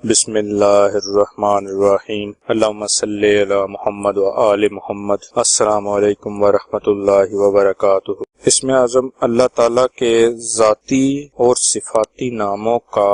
بسم اللہ الرحمن الرحیم، اللہم صلی علی محمد و آل محمد۔ السلام علیکم ورحمۃ اللہ وبرکاتہ۔ اسم اعظم اللہ تعالیٰ کے ذاتی اور صفاتی ناموں کا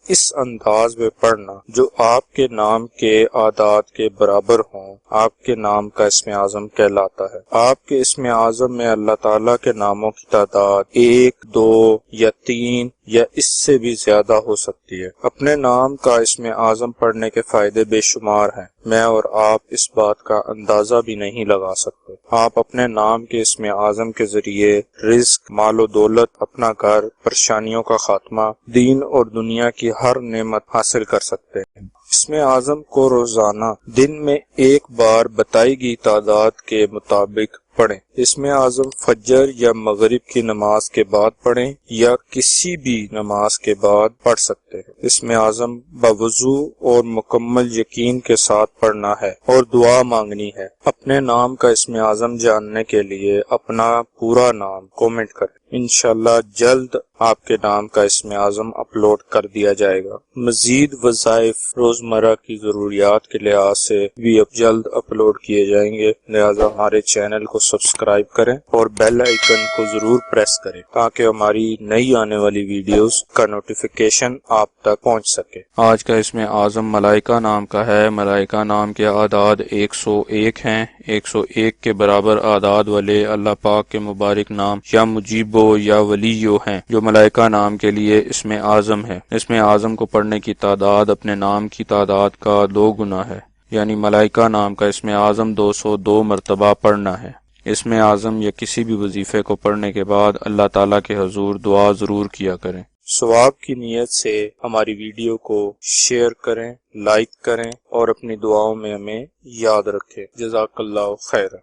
اس انداز میں پڑھنا جو آپ کے نام کے اعداد کے برابر ہوں، آپ کے نام کا اسم اعظم کہلاتا ہے۔ آپ کے اسم اعظم میں اللہ تعالیٰ کے ناموں کی تعداد 1، 2 یا 3 یا اس سے بھی زیادہ ہو سکتی ہے۔ اپنے نام کا اسم اعظم پڑھنے کے فائدے بے شمار ہیں، میں اور آپ اس بات کا اندازہ بھی نہیں لگا سکتے۔ آپ اپنے نام کے اسم اعظم کے ذریعے رزق، مال و دولت، اپنا گھر، پریشانیوں کا خاتمہ، دین اور دنیا کی ہر نعمت حاصل کر سکتے ہیں۔ اسم اعظم کو روزانہ دن میں ایک بار بتائی گئی تعداد کے مطابق پڑھیں۔ اسم اعظم فجر یا مغرب کی نماز کے بعد پڑھیں یا کسی بھی نماز کے بعد پڑھ سکتے ہیں۔ اسم اعظم بوضو اور مکمل یقین کے ساتھ پڑھنا ہے اور دعا مانگنی ہے۔ اپنے نام کا اسم اعظم جاننے کے لیے اپنا پورا نام کومنٹ کریں۔ انشاءاللہ جلد آپ کے نام کا اسم اعظم اپلوڈ کر دیا جائے گا۔ مزید وظائف روزمرہ کی ضروریات کے لحاظ سے بھی اب جلد اپلوڈ کیے جائیں گے، لہذا ہمارے چینل کو سبسکرائب کریں اور بیل آئیکن کو ضرور پریس کریں تاکہ ہماری نئی آنے والی ویڈیوز کا نوٹیفیکیشن آپ تک پہنچ سکے۔ آج کا اسم اعظم ملائکہ نام کا ہے۔ ملائکہ نام کے اعداد 101 ہیں۔ 101 کے برابر اعداد والے اللہ پاک کے مبارک نام یا مجیبو یا ولیو ہیں جو ملائکہ نام کے لیے اسم اعظم ہے۔ اسم اعظم کو پڑھنے کی تعداد اپنے نام کی تعداد کا 2 گنا ہے، یعنی ملائکہ نام کا اسم اعظم 202 مرتبہ پڑھنا ہے۔ اسم اعظم یا کسی بھی وظیفے کو پڑھنے کے بعد اللہ تعالیٰ کے حضور دعا ضرور کیا کریں۔ ثواب کی نیت سے ہماری ویڈیو کو شیئر کریں، لائک کریں اور اپنی دعاؤں میں ہمیں یاد رکھیں۔ جزاک اللہ خیر۔